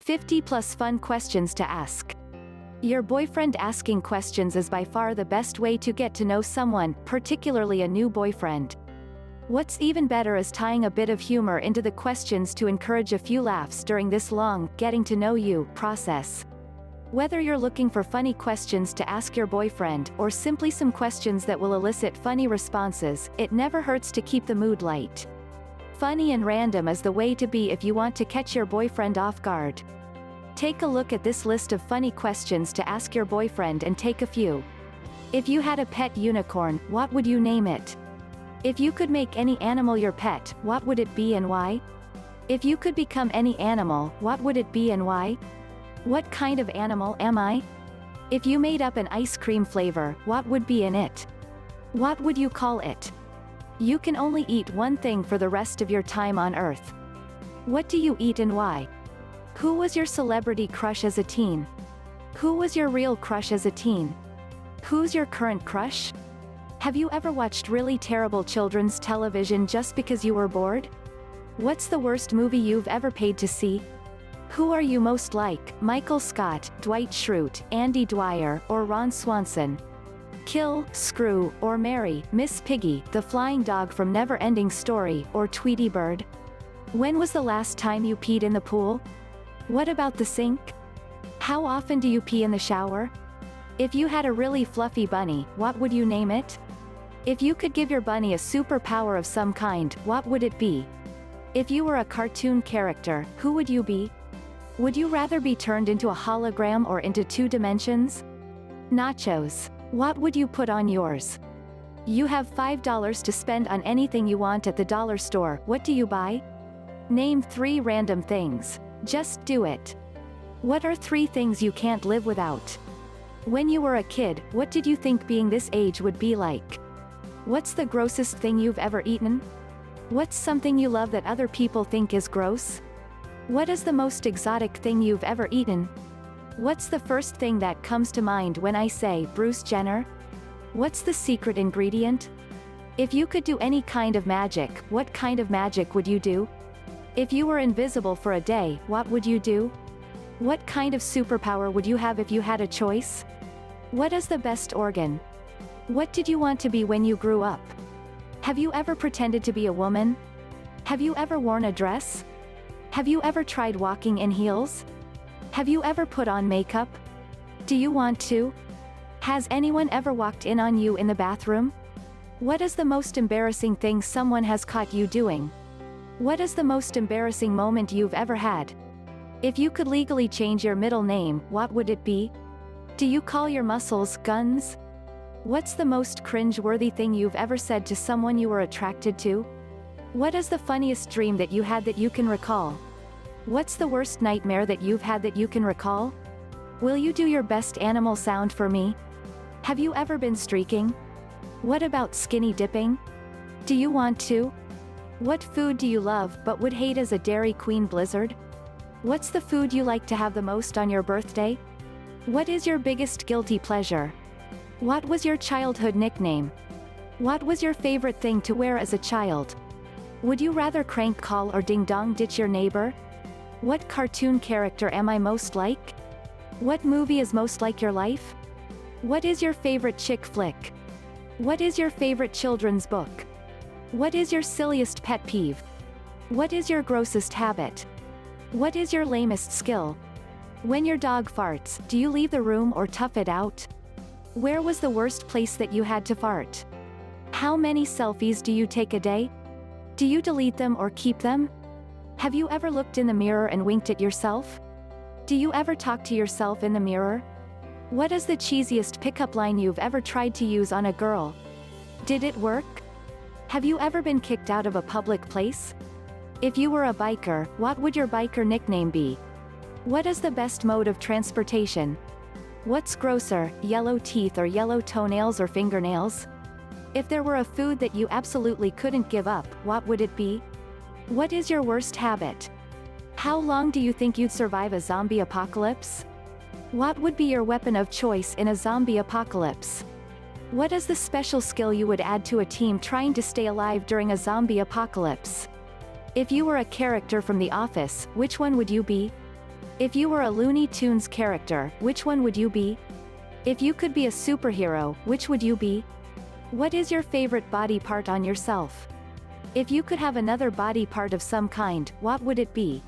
50 plus fun questions to ask. Your boyfriend asking questions is by far the best way to get to know someone, particularly a new boyfriend. What's even better is tying a bit of humor into the questions to encourage a few laughs during this long, getting to know you process. Whether you're looking for funny questions to ask your boyfriend, or simply some questions that will elicit funny responses, it never hurts to keep the mood light. Funny and random is the way to be if you want to catch your boyfriend off guard. Take a look at this list of funny questions to ask your boyfriend and take a few. If you had a pet unicorn, what would you name it? If you could make any animal your pet, what would it be and why? If you could become any animal, what would it be and why? What kind of animal am I? If you made up an ice cream flavor, what would be in it? What would you call it? You can only eat one thing for the rest of your time on Earth. What do you eat and why? Who was your celebrity crush as a teen? Who was your real crush as a teen? Who's your current crush? Have you ever watched really terrible children's television just because you were bored? What's the worst movie you've ever paid to see? Who are you most like, Michael Scott, Dwight Schrute, Andy Dwyer, or Ron Swanson? Kill, screw, or marry, Miss Piggy, the flying dog from Never-Ending Story, or Tweety Bird? When was the last time you peed in the pool? What about the sink? How often do you pee in the shower? If you had a really fluffy bunny, what would you name it? If you could give your bunny a superpower of some kind, what would it be? If you were a cartoon character, who would you be? Would you rather be turned into a hologram or into 2 dimensions? Nachos. What would you put on yours? You have $5 to spend on anything you want at the dollar store, what do you buy? Name 3 random things. Just do it. What are 3 things you can't live without? When you were a kid, what did you think being this age would be like? What's the grossest thing you've ever eaten? What's something you love that other people think is gross? What is the most exotic thing you've ever eaten? What's the first thing that comes to mind when I say Bruce Jenner? What's the secret ingredient? If you could do any kind of magic, what kind of magic would you do? If you were invisible for a day, what would you do? What kind of superpower would you have if you had a choice? What is the best organ? What did you want to be when you grew up? Have you ever pretended to be a woman? Have you ever worn a dress? Have you ever tried walking in heels? Have you ever put on makeup? Do you want to? Has anyone ever walked in on you in the bathroom? What is the most embarrassing thing someone has caught you doing? What is the most embarrassing moment you've ever had? If you could legally change your middle name, what would it be? Do you call your muscles guns? What's the most cringe-worthy thing you've ever said to someone you were attracted to? What is the funniest dream that you had that you can recall? What's the worst nightmare that you've had that you can recall? Will you do your best animal sound for me? Have you ever been streaking? What about skinny dipping? Do you want to? What food do you love but would hate as a Dairy Queen blizzard? What's the food you like to have the most on your birthday? What is your biggest guilty pleasure? What was your childhood nickname? What was your favorite thing to wear as a child? Would you rather crank call or ding-dong ditch your neighbor? What cartoon character am I most like? What movie is most like your life? What is your favorite chick flick? What is your favorite children's book? What is your silliest pet peeve? What is your grossest habit? What is your lamest skill? When your dog farts, do you leave the room or tough it out? Where was the worst place that you had to fart? How many selfies do you take a day? Do you delete them or keep them? Have you ever looked in the mirror and winked at yourself? Do you ever talk to yourself in the mirror? What is the cheesiest pickup line you've ever tried to use on a girl? Did it work? Have you ever been kicked out of a public place? If you were a biker, what would your biker nickname be? What is the best mode of transportation? What's grosser, yellow teeth or yellow toenails or fingernails? If there were a food that you absolutely couldn't give up, what would it be? What is your worst habit? How long do you think you'd survive a zombie apocalypse? What would be your weapon of choice in a zombie apocalypse? What is the special skill you would add to a team trying to stay alive during a zombie apocalypse? If you were a character from The Office, which one would you be? If you were a Looney Tunes character, which one would you be? If you could be a superhero, which would you be? What is your favorite body part on yourself? If you could have another body part of some kind, what would it be?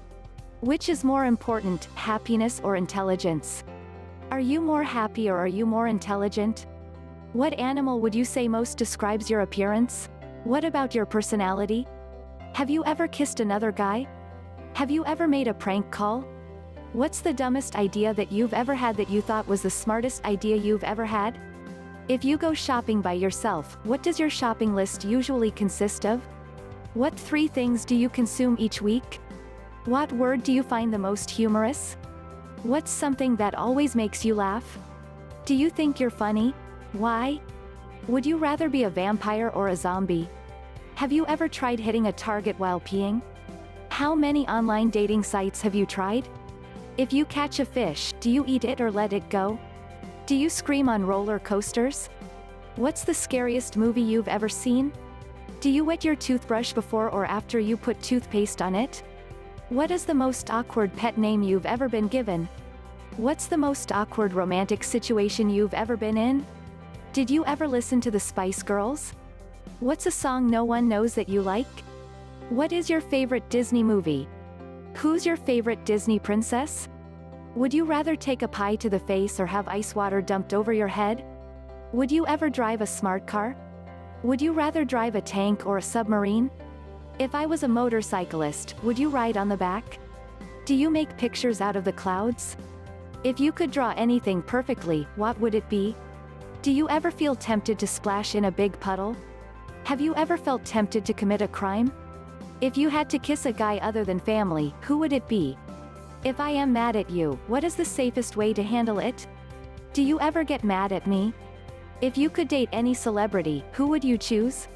Which is more important, happiness or intelligence? Are you more happy or are you more intelligent? What animal would you say most describes your appearance? What about your personality? Have you ever kissed another guy? Have you ever made a prank call? What's the dumbest idea that you've ever had that you thought was the smartest idea you've ever had? If you go shopping by yourself, what does your shopping list usually consist of? What 3 things do you consume each week? What word do you find the most humorous? What's something that always makes you laugh? Do you think you're funny? Why? Would you rather be a vampire or a zombie? Have you ever tried hitting a target while peeing? How many online dating sites have you tried? If you catch a fish, do you eat it or let it go? Do you scream on roller coasters? What's the scariest movie you've ever seen? Do you wet your toothbrush before or after you put toothpaste on it? What is the most awkward pet name you've ever been given? What's the most awkward romantic situation you've ever been in? Did you ever listen to the Spice Girls? What's a song no one knows that you like? What is your favorite Disney movie? Who's your favorite Disney princess? Would you rather take a pie to the face or have ice water dumped over your head? Would you ever drive a smart car? Would you rather drive a tank or a submarine? If I was a motorcyclist, would you ride on the back? Do you make pictures out of the clouds? If you could draw anything perfectly, what would it be? Do you ever feel tempted to splash in a big puddle? Have you ever felt tempted to commit a crime? If you had to kiss a guy other than family, who would it be? If I am mad at you, what is the safest way to handle it? Do you ever get mad at me? If you could date any celebrity, who would you choose?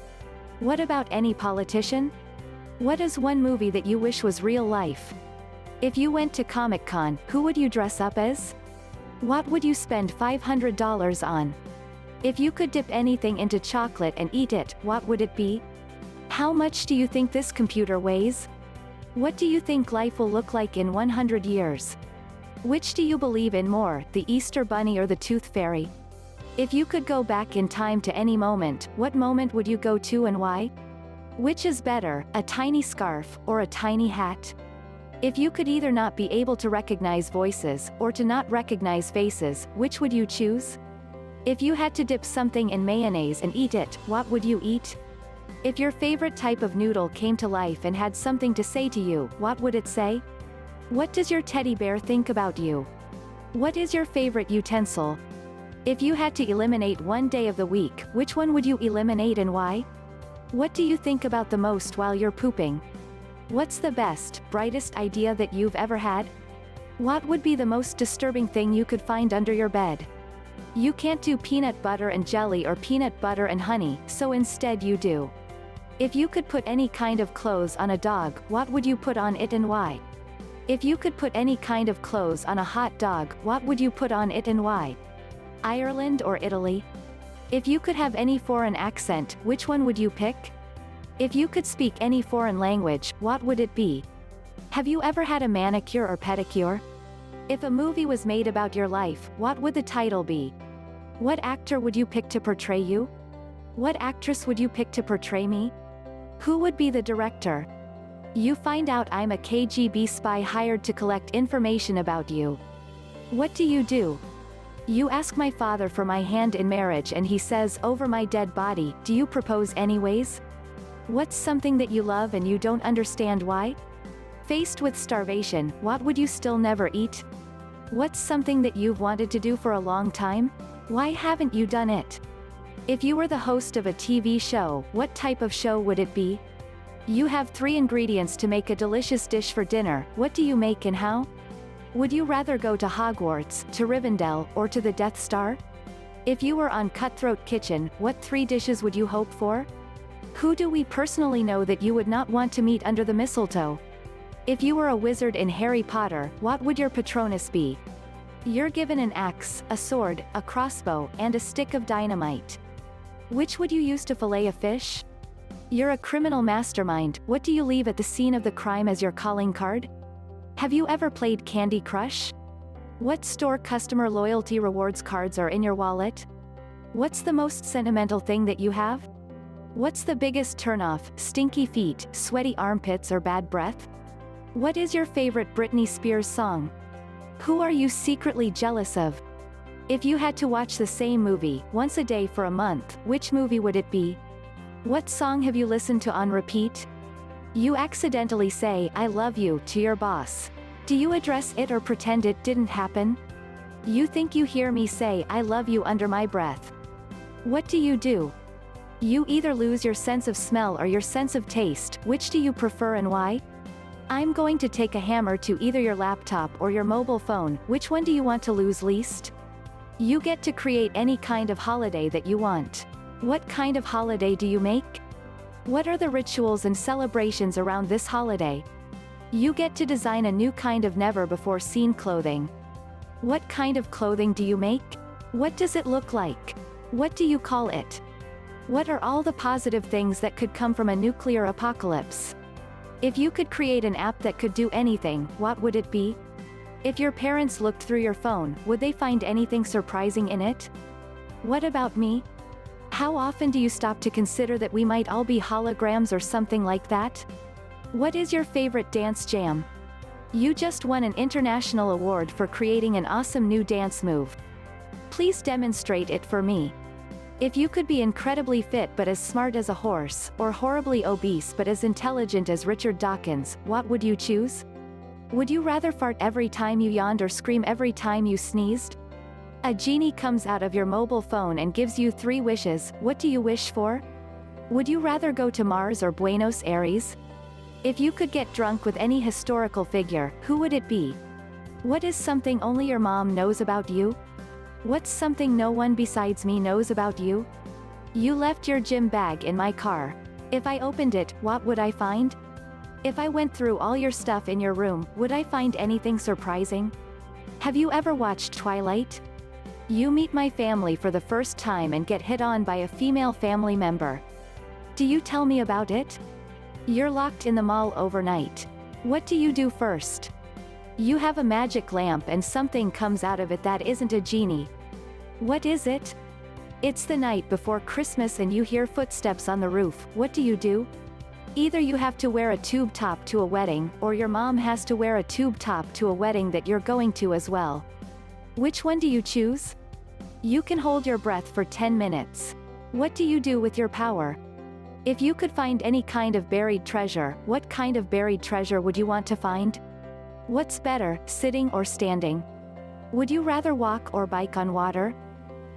What about any politician? What is one movie that you wish was real life? If you went to Comic-Con, who would you dress up as? What would you spend $500 on? If you could dip anything into chocolate and eat it, what would it be? How much do you think this computer weighs? What do you think life will look like in 100 years? Which do you believe in more, the Easter Bunny or the Tooth Fairy? If you could go back in time to any moment, what moment would you go to and why? Which is better, a tiny scarf, or a tiny hat? If you could either not be able to recognize voices, or to not recognize faces, which would you choose? If you had to dip something in mayonnaise and eat it, what would you eat? If your favorite type of noodle came to life and had something to say to you, what would it say? What does your teddy bear think about you? What is your favorite utensil? If you had to eliminate one day of the week, which one would you eliminate and why? What do you think about the most while you're pooping? What's the best, brightest idea that you've ever had? What would be the most disturbing thing you could find under your bed? You can't do peanut butter and jelly or peanut butter and honey, so instead you do. If you could put any kind of clothes on a dog, what would you put on it and why? If you could put any kind of clothes on a hot dog, what would you put on it and why? Ireland or Italy? If you could have any foreign accent, which one would you pick? If you could speak any foreign language, what would it be? Have you ever had a manicure or pedicure? If a movie was made about your life, what would the title be? What actor would you pick to portray you? What actress would you pick to portray me? Who would be the director? You find out I'm a KGB spy hired to collect information about you. What do? You ask my father for my hand in marriage and he says, over my dead body, do you propose anyways? What's something that you love and you don't understand why? Faced with starvation, what would you still never eat? What's something that you've wanted to do for a long time? Why haven't you done it? If you were the host of a TV show, what type of show would it be? You have 3 ingredients to make a delicious dish for dinner, what do you make and how? Would you rather go to Hogwarts, to Rivendell, or to the Death Star? If you were on Cutthroat Kitchen, what 3 dishes would you hope for? Who do we personally know that you would not want to meet under the mistletoe? If you were a wizard in Harry Potter, what would your Patronus be? You're given an axe, a sword, a crossbow, and a stick of dynamite. Which would you use to fillet a fish? You're a criminal mastermind, what do you leave at the scene of the crime as your calling card? Have you ever played Candy Crush? What store customer loyalty rewards cards are in your wallet? What's the most sentimental thing that you have? What's the biggest turnoff, stinky feet, sweaty armpits or bad breath? What is your favorite Britney Spears song? Who are you secretly jealous of? If you had to watch the same movie once a day for a month, which movie would it be? What song have you listened to on repeat? You accidentally say, "I love you," to your boss. Do you address it or pretend it didn't happen? You think you hear me say, "I love you" under my breath. What do? You either lose your sense of smell or your sense of taste. Which do you prefer and why? I'm going to take a hammer to either your laptop or your mobile phone. Which one do you want to lose least? You get to create any kind of holiday that you want. What kind of holiday do you make? What are the rituals and celebrations around this holiday? You get to design a new kind of never-before-seen clothing. What kind of clothing do you make? What does it look like? What do you call it? What are all the positive things that could come from a nuclear apocalypse? If you could create an app that could do anything, what would it be? If your parents looked through your phone, would they find anything surprising in it? What about me? How often do you stop to consider that we might all be holograms or something like that? What is your favorite dance jam? You just won an international award for creating an awesome new dance move. Please demonstrate it for me. If you could be incredibly fit but as smart as a horse, or horribly obese but as intelligent as Richard Dawkins, what would you choose? Would you rather fart every time you yawned or scream every time you sneezed? A genie comes out of your mobile phone and gives you 3 wishes. What do you wish for? Would you rather go to Mars or Buenos Aires? If you could get drunk with any historical figure, who would it be? What is something only your mom knows about you? What's something no one besides me knows about you? You left your gym bag in my car. If I opened it, what would I find? If I went through all your stuff in your room, would I find anything surprising? Have you ever watched Twilight? You meet my family for the first time and get hit on by a female family member. Do you tell me about it? You're locked in the mall overnight. What do you do first? You have a magic lamp and something comes out of it that isn't a genie. What is it? It's the night before Christmas and you hear footsteps on the roof. What do you do? Either you have to wear a tube top to a wedding, or your mom has to wear a tube top to a wedding that you're going to as well. Which one do you choose? You can hold your breath for 10 minutes. What do you do with your power? If you could find any kind of buried treasure, what kind of buried treasure would you want to find? What's better, sitting or standing? Would you rather walk or bike on water?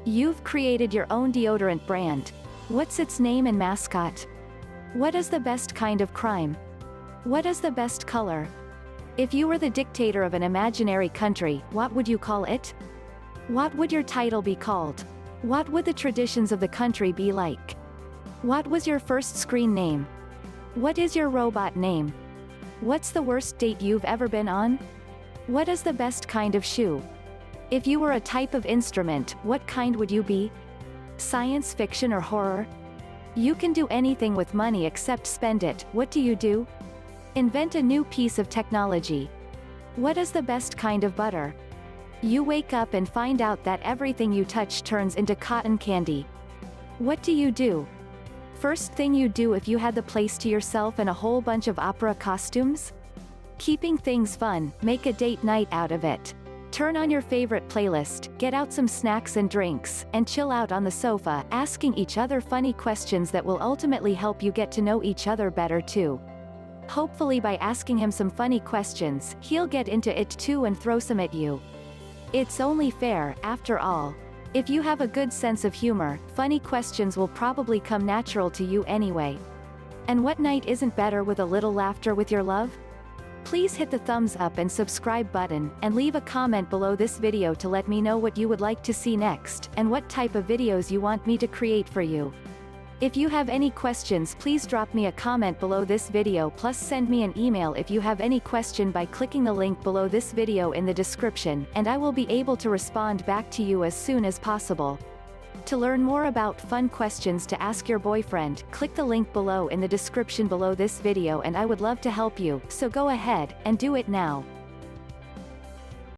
You've created your own deodorant brand. What's its name and mascot? What is the best kind of crime? What is the best color? If you were the dictator of an imaginary country, what would you call it? What would your title be called? What would the traditions of the country be like? What was your first screen name? What is your robot name? What's the worst date you've ever been on? What is the best kind of shoe? If you were a type of instrument, what kind would you be? Science fiction or horror? You can do anything with money except spend it. What do you do? Invent a new piece of technology. What is the best kind of butter? You wake up and find out that everything you touch turns into cotton candy. What do you do? First thing you'd do if you had the place to yourself and a whole bunch of opera costumes? Keeping things fun, make a date night out of it. Turn on your favorite playlist, get out some snacks and drinks, and chill out on the sofa, asking each other funny questions that will ultimately help you get to know each other better too. Hopefully by asking him some funny questions, he'll get into it too and throw some at you. It's only fair, after all. If you have a good sense of humor, funny questions will probably come natural to you anyway. And what night isn't better with a little laughter with your love? Please hit the thumbs up and subscribe button, and leave a comment below this video to let me know what you would like to see next, and what type of videos you want me to create for you. If you have any questions, please drop me a comment below this video, plus send me an email if you have any question by clicking the link below this video in the description, and I will be able to respond back to you as soon as possible. To learn more about fun questions to ask your boyfriend, click the link below in the description below this video and I would love to help you, so go ahead and do it now.